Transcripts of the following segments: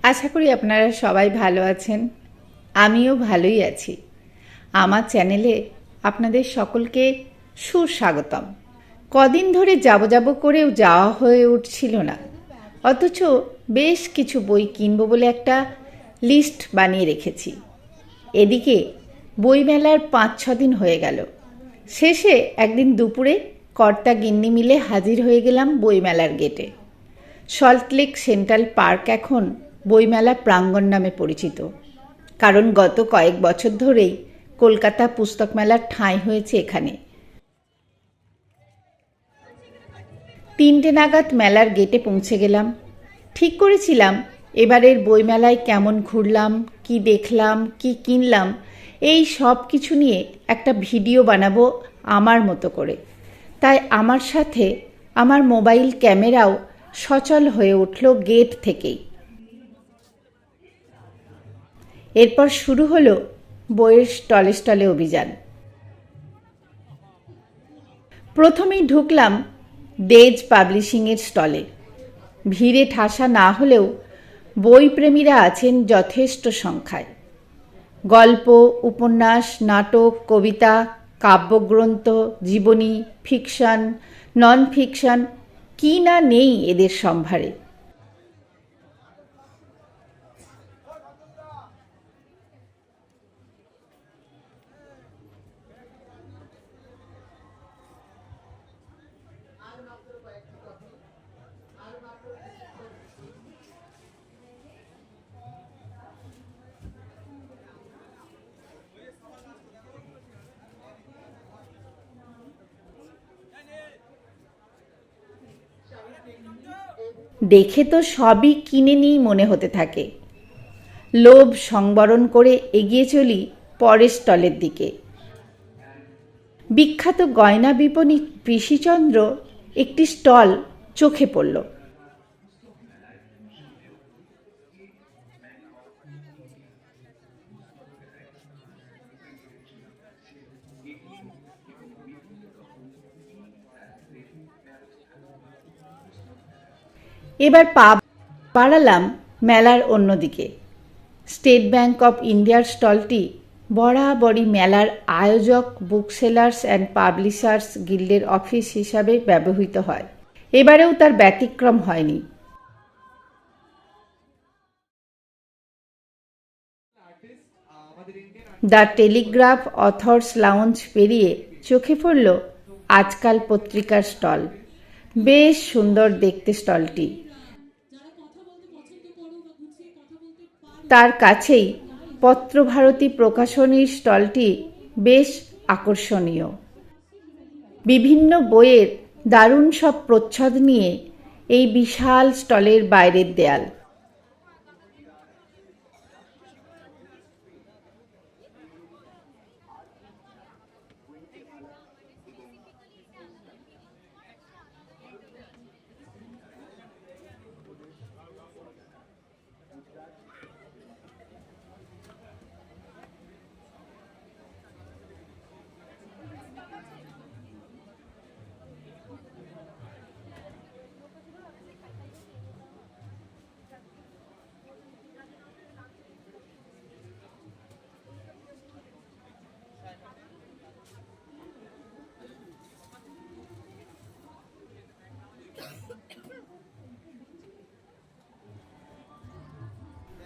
আশা করি আপনারা সবাই ভালো আছেন। আমিও ভালোই আছি। আমার চ্যানেলে আপনাদের সকলকে সুস্বাগতম। কদিন ধরে যাব করেও যাওয়া হয়ে উঠছিল না, অথচ বেশ কিছু বই কিনব বলে একটা লিস্ট বানিয়ে রেখেছি। এদিকে বইমেলার 5-6 দিন হয়ে গেল। শেষে একদিন দুপুরে কর্তা গিন্নি মিলে হাজির হয়ে গেলাম বইমেলার গেটে। সল্টলেক সেন্ট্রাল পার্ক এখন বইমেলা প্রাঙ্গণ নামে পরিচিত, কারণ গত কয়েক বছর ধরেই কলকাতা পুস্তক মেলার ঠাঁই হয়েছে এখানে। 3টে নাগাদ মেলার গেটে পৌঁছে গেলাম। ঠিক করেছিলাম এবারের বইমেলায় কেমন ঘুরলাম, কি দেখলাম, কি কিনলাম, এই সব কিছু নিয়ে একটা ভিডিও বানাবো আমার মতো করে। তাই আমার সাথে আমার মোবাইল ক্যামেরাও সচল হয়ে উঠল গেট থেকেই। এরপর শুরু হলো বইয়ের স্টলে স্টলে অভিযান। প্রথমেই ঢুকলাম দেজ পাবলিশিংয়ের স্টলে। ভিড়ে ঠাসা না হলেও বইপ্রেমীরা আছেন যথেষ্ট সংখ্যায়। গল্প, উপন্যাস, নাটক, কবিতা, কাব্যগ্রন্থ, জীবনী, ফিকশন, নন ফিকশন, কি না নেই এদের সম্ভারে। দেখে তো সবই কিনে নিই মনে হতে থাকে। লোভ সংবরণ করে এগিয়ে চলি পরের স্টলের দিকে। বিখ্যাত গয়না বিপণী পিসিচন্দ্র একটি স্টল চোখে পড়ল। এবার পা বাড়ালাম মেলার অন্যদিকে। স্টেট ব্যাংক অফ ইন্ডিয়ার স্টলটি বরাবরই মেলার আয়োজক বুকসেলার্স অ্যান্ড পাবলিশার্স গিল্ডের অফিস হিসাবে ব্যবহৃত হয়। এবারেও তার ব্যতিক্রম হয়নি। দ্য টেলিগ্রাফ অথর্স লাউঞ্জ পেরিয়ে চোখে পড়ল আজকাল পত্রিকার স্টল। বেশ সুন্দর দেখতে স্টলটি। তার কাছেই পত্রভারতী প্রকাশনীর স্টলটি বেশ আকর্ষণীয়। বিভিন্ন বইয়ের দারুণ সব প্রচ্ছদ নিয়ে এই বিশাল স্টলের বাইরের দেয়াল।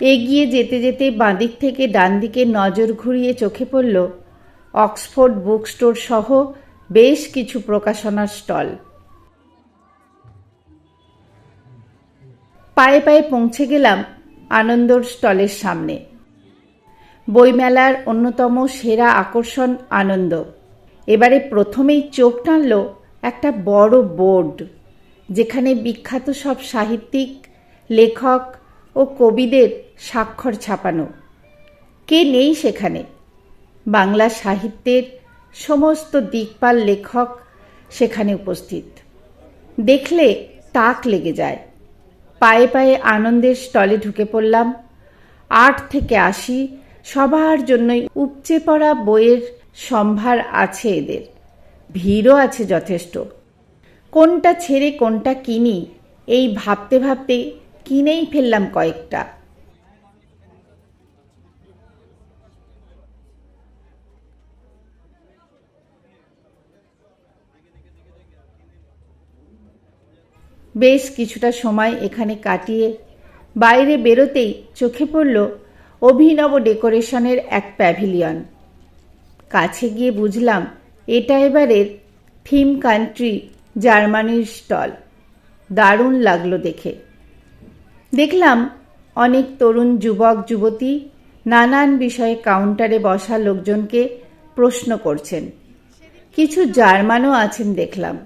এগিয়ে যেতে যেতে বাঁদিক থেকে ডান দিকে নজর ঘুরিয়ে চোখে পড়ল অক্সফোর্ড বুক স্টোর সহ বেশ কিছু প্রকাশনার স্টল। পায়ে পায়ে পৌঁছে গেলাম আনন্দর স্টলের সামনে। বইমেলার অন্যতম সেরা আকর্ষণ আনন্দ। এবারে প্রথমেই চোখ টানল একটা বড় বোর্ড, যেখানে বিখ্যাত সব সাহিত্যিক, লেখক ও কবিদের স্বাক্ষর ছাপানো। কে নেই সেখানে? বাংলা সাহিত্যের সমস্ত দিকপাল লেখক সেখানে উপস্থিত। দেখলে তাক লেগে যায়। পায়ে পায়ে আনন্দের স্টলে ঢুকে পড়লাম। 8 থেকে 80 সবার জন্যই উপচে পড়া বইয়ের সম্ভার আছে এদের। ভিড়ও আছে যথেষ্ট। কোনটা ছেড়ে কোনটা কিনি এই ভাবতে ভাবতে কিনেই ফেললাম কয়েকটা। বেশ কিছুটা সময় এখানে কাটিয়ে বাইরে বেরোতেই চোখে পড়ল অভিনব ডেকোরেশনের এক প্যাভিলিয়ন। কাছে গিয়ে বুঝলাম এটা এবারের থিম কান্ট্রি জার্মানির স্টল। দারুণ লাগলো দেখে। দেখলাম অনেক তরুণ যুবক যুবতী নানান বিষয়ে কাউন্টারে বসা লোকজনকে প্রশ্ন করছেন। কিছু জার্মানও আছেন দেখলাম।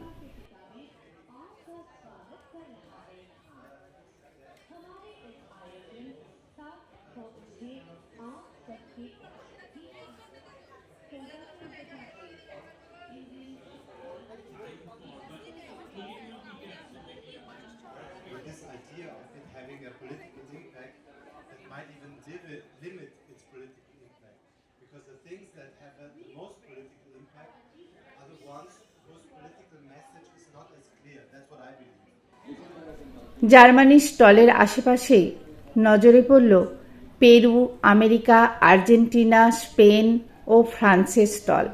With this idea of it having a political impact that might even limit its political impact. Because the things that have the most political impact are the ones whose political message is not as clear. That's what I believe. জার্মানির স্টলের আশেপাশেই নজরে পড়ল Peru, America, Argentina, Spain ও ফ্রান্সের stall.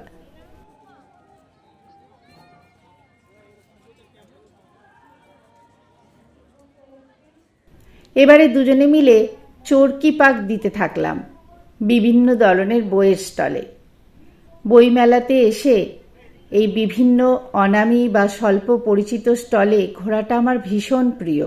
এবারে দুজনে মিলে চরকি পাক দিতে থাকলাম বিভিন্ন ধরনের বইয়ের স্টলে। বইমেলাতে এসে এই বিভিন্ন অনামী বা স্বল্প পরিচিত স্টলে ঘোরাটা আমার ভীষণ প্রিয়।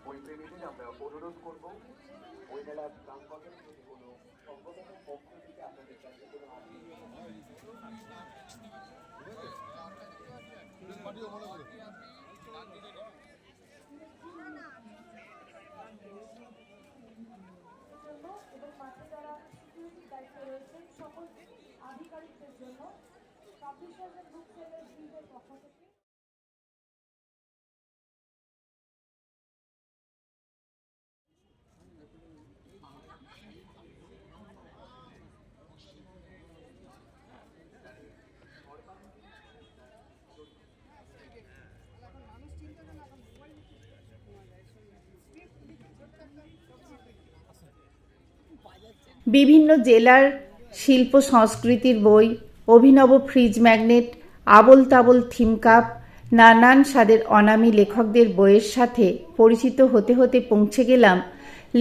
বইপ্রেমীদের আমরা অনুরোধ করব বই মেলার প্রাঙ্গণের যদি কোনো সংগঠনের পক্ষ থেকে আপনাদের কাছে কোনো সকল আধিকারিকদের জন্য পাবলিশার্স বুক সেলার্স গিল্ডের পক্ষ থেকে বিভিন্ন জেলার শিল্প সংস্কৃতির বই, অভিনব fridge magnet, Abol Tabol theme cup, নানান স্বাদের অনামী লেখকদের বইয়ের সাথে পরিচিত হতে হতে পৌঁছে গেলাম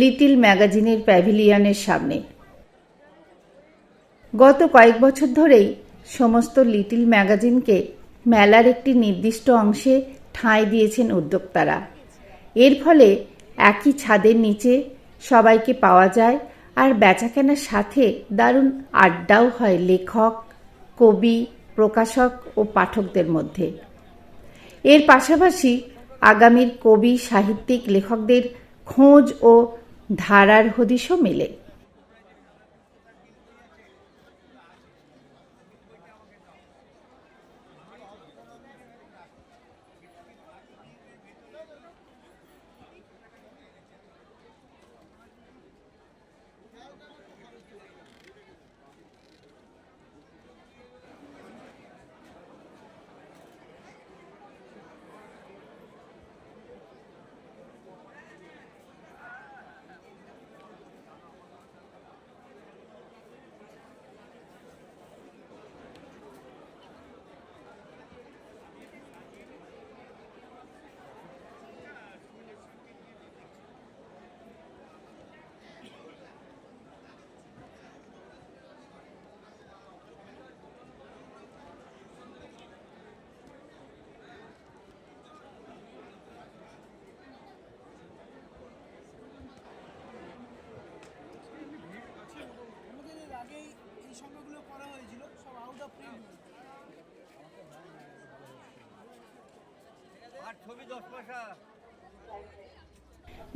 লিটল ম্যাগাজিনের প্যাভিলিয়নের সামনে। গত কয়েক বছর ধরেই সমস্ত লিটল ম্যাগাজিনকে মেলার একটি নির্দিষ্ট অংশে ঠাঁই দিয়েছেন উদ্যোক্তারা। এর ফলে একই ছাদের নিচে সবাইকে পাওয়া যায় আর বেচাকেনার সাথে দারুণ আড্ডাও হয় লেখক, কবি, প্রকাশক ও পাঠকদের মধ্যে। এর পাশাপাশি আগামীর কবি, সাহিত্যিক, লেখকদের খোঁজ ও ধারার হদিশও মেলে।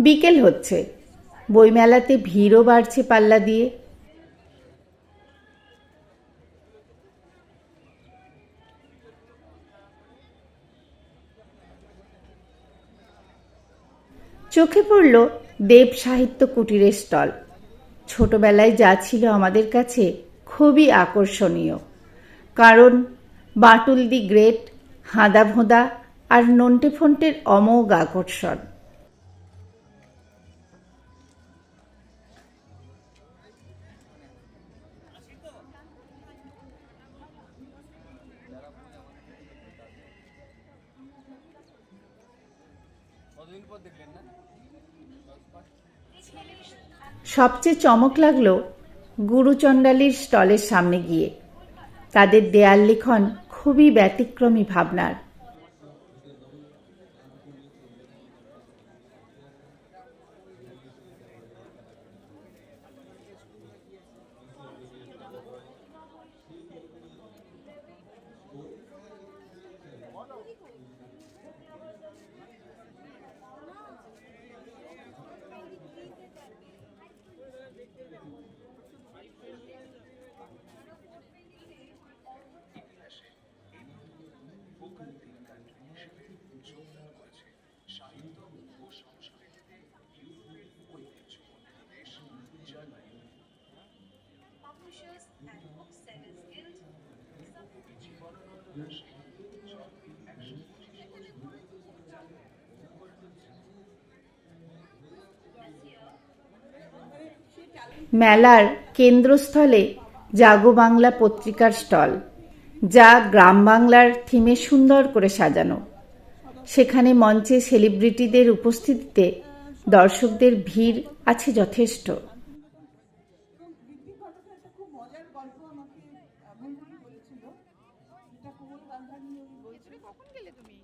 বিকেল হচ্ছে, বইমেলাতে ভিড়ও বাড়ছে পাল্লা দিয়ে। চোখে পড়ল দেব সাহিত্য কুটিরের স্টল। ছোটবেলায় যা ছিল আমাদের কাছে খুবই আকর্ষণীয়, কারণ বাঁটুল দি গ্রেট, হাঁদা ভোঁদা আর নন্টে ফন্টের অমোঘ আকর্ষণ। সবচেয়ে চমক লাগলো গুরুচণ্ডালীর স্টলের সামনে গিয়ে। তাদের দেয়াল লিখন খুবই ব্যতিক্রমী ভাবনার। Publishers and Booksellers Guild, মেলার কেন্দ্রস্থলে জাগো বাংলা পত্রিকার স্টল, যা গ্রাম বাংলার থিমে সুন্দর করে সাজানো। সেখানে মঞ্চে সেলিব্রিটিদের উপস্থিতিতে দর্শকদের ভিড় আছে যথেষ্ট। এবং ঋত্বিক ঘটকের একটা খুব মজার গল্প আমাকে বুলবুলি বলেছিল, যেটা কোমল গান্ধার নিয়ে উনি বলছিল। কখন গেলে তুমি?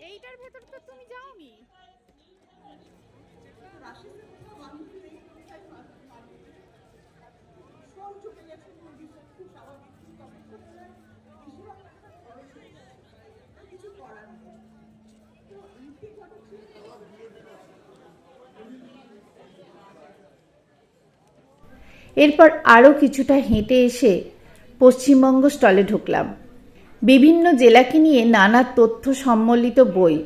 এইটার ভেতর তো তুমি যাওনি। রাশিদের কোথাও মানুষ নেই, তাই ফোন চলে গেছে, খুব স্বাভাবিক, তখন বেশিরভাগ টাকাটা খরচ হয়ে গেছে, কিছু করার নেই। তো ঋত্বিক ঘটক ছিল এরপর আরও কিছুটা হেঁটে এসে পশ্চিমবঙ্গ স্টলে ঢুকলাম। বিভিন্ন জেলাকে নিয়ে নানা তথ্য সম্বলিত বই,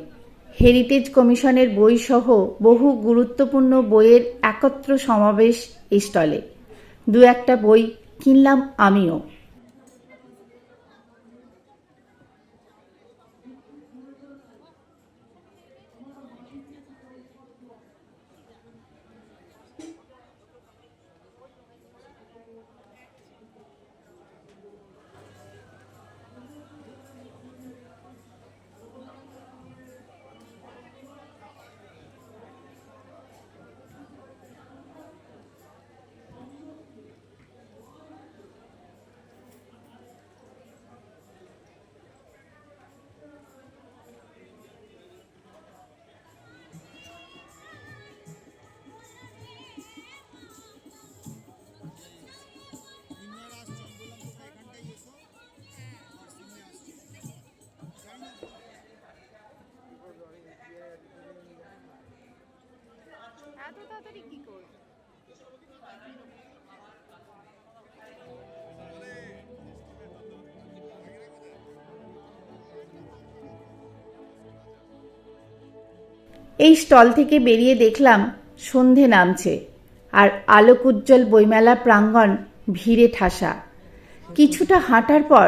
হেরিটেজ কমিশনের বই সহ বহু গুরুত্বপূর্ণ বইয়ের একত্র সমাবেশ এই স্টলে। দু একটা বই কিনলাম আমিও। এত তাড়াতাড়ি কি করবে? এই স্টল থেকে বেরিয়ে দেখলাম সন্ধে নামছে, আর আলোকোজ্জ্বল বইমেলা প্রাঙ্গণ ভিড়ে ঠাসা। কিছুটা হাঁটার পর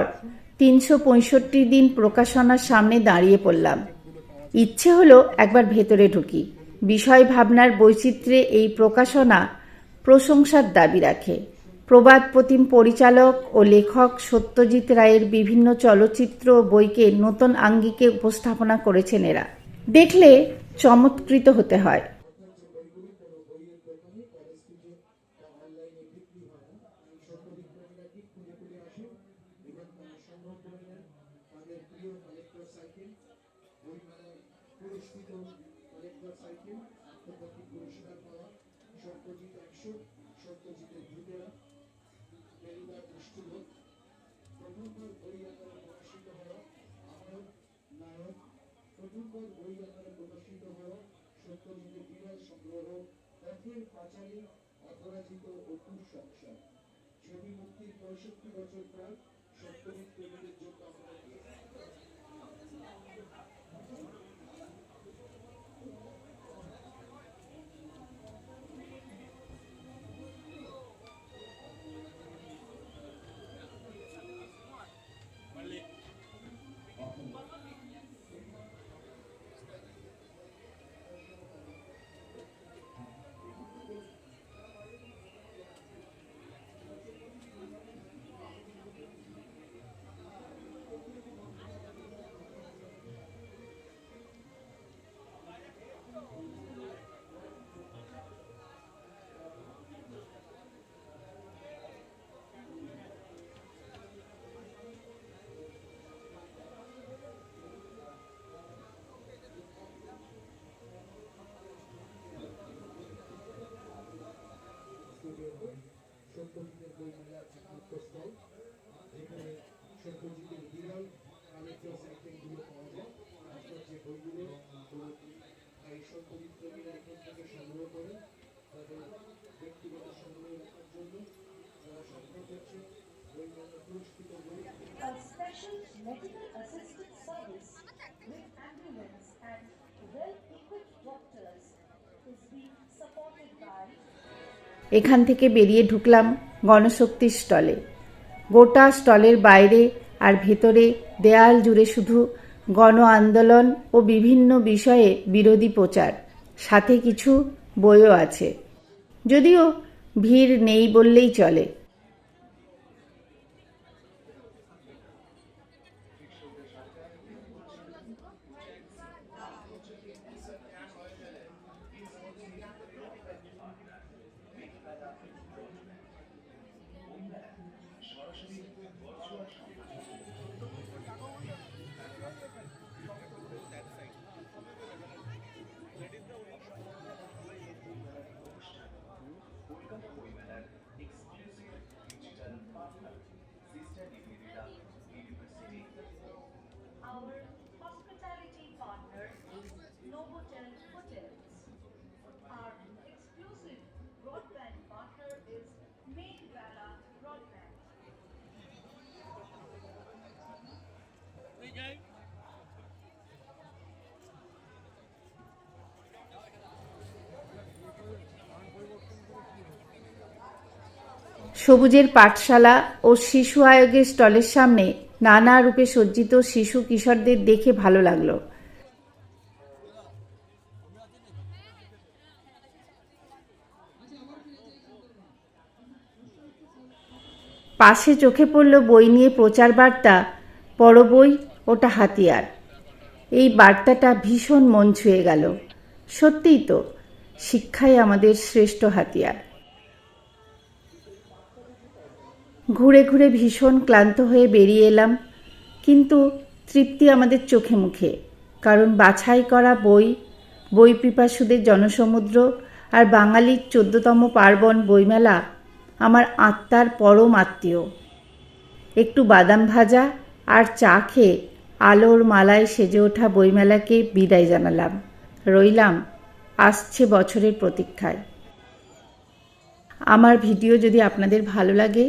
365 দিন প্রকাশনার সামনে দাঁড়িয়ে পড়লাম। ইচ্ছে হলো একবার ভেতরে ঢুকি। বিষয় ভাবনার বৈচিত্র্যে এই প্রকাশনা প্রশংসার দাবি রাখে। প্রবাদ প্রতিম পরিচালক ও লেখক সত্যজিৎ রায়ের বিভিন্ন চলচ্চিত্র ও বইকে নতুন আঙ্গিকে উপস্থাপনা করেছেন এরা। দেখলে চমৎকৃত হতে হয়। স্বাস্থ্যকর বই আকারে প্রকাশিত হওয়া সত্যজিতের বিরল সংগ্রহ পথের পাঁচালী অপরাজিত ও কুসংস্কার। ছবি মুক্তির 65 বছর পর সত্যজিৎ প্রেমীদের জন্য আমরা সত্যজিতের বইমেলার মুক্তস্থল, যেখানে সত্যজিতের বিরল আলোচ্য সাইটেগুলো পাওয়া যায়। আপনার যে বইগুলো এই সত্যজিৎ প্রেমীরা এখান থেকে সংগ্রহ করেন তাদের ব্যক্তিগত সংগ্রহ রাখার জন্য তারা সংগ্রহ করছে বইমেলা পুরস্কৃত বই। A special medical assistance service with ambulance and well-equipped doctors is being supported by এখান থেকে বেরিয়ে ঢুকলাম গণশক্তির স্টলে। গোটা স্টলের বাইরে আর ভেতরে দেয়াল জুড়ে শুধু গণ আন্দোলন ও বিভিন্ন বিষয়ে বিরোধী প্রচার, সাথে কিছু বইও আছে, যদিও ভিড় নেই বললেই চলে। our hospitality partner is Novotel Hotels. Our exclusive broadband partner is Main Gala Broadband. সবুজের পাঠশালা ও শিশু আয়োগের স্টলের সামনে নানা রূপে সজ্জিত শিশু কিশোরদের দেখে ভালো লাগলো। পাশে চোখে পড়ল বই নিয়ে প্রচার বার্তা, পড়ো বই, ওটা হাতিয়ার। এই বার্তাটা ভীষণ মন ছুঁয়ে গেল। সত্যিই তো, শিক্ষাই আমাদের শ্রেষ্ঠ হাতিয়ার। ঘুরে ঘুরে ভীষণ ক্লান্ত হয়ে বেরিয়ে এলাম, কিন্তু তৃপ্তি আমাদের চোখে মুখে, কারণ বাছাই করা বই, বই পিপাসুদের জনসমুদ্র আর বাঙালির 14তম পার্বণ বইমেলা আমার আত্মার পরম আত্মীয়। একটু বাদাম ভাজা আর চা খেয়ে আলোর মালায় সেজে ওঠা বইমেলাকে বিদায় জানালাম। রইলাম আসছে বছরের প্রতীক্ষায়। আমার ভিডিও যদি আপনাদের ভালো লাগে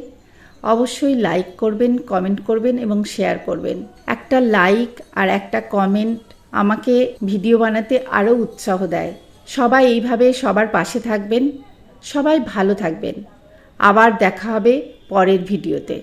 অবশ্যই লাইক করবেন, কমেন্ট করবেন এবং শেয়ার করবেন। একটা লাইক আর একটা কমেন্ট আমাকে ভিডিও বানাতে আরও উৎসাহ দেয়। সবাই এইভাবে সবার পাশে থাকবেন, সবাই ভালো থাকবেন। আবার দেখা হবে পরের ভিডিওতে।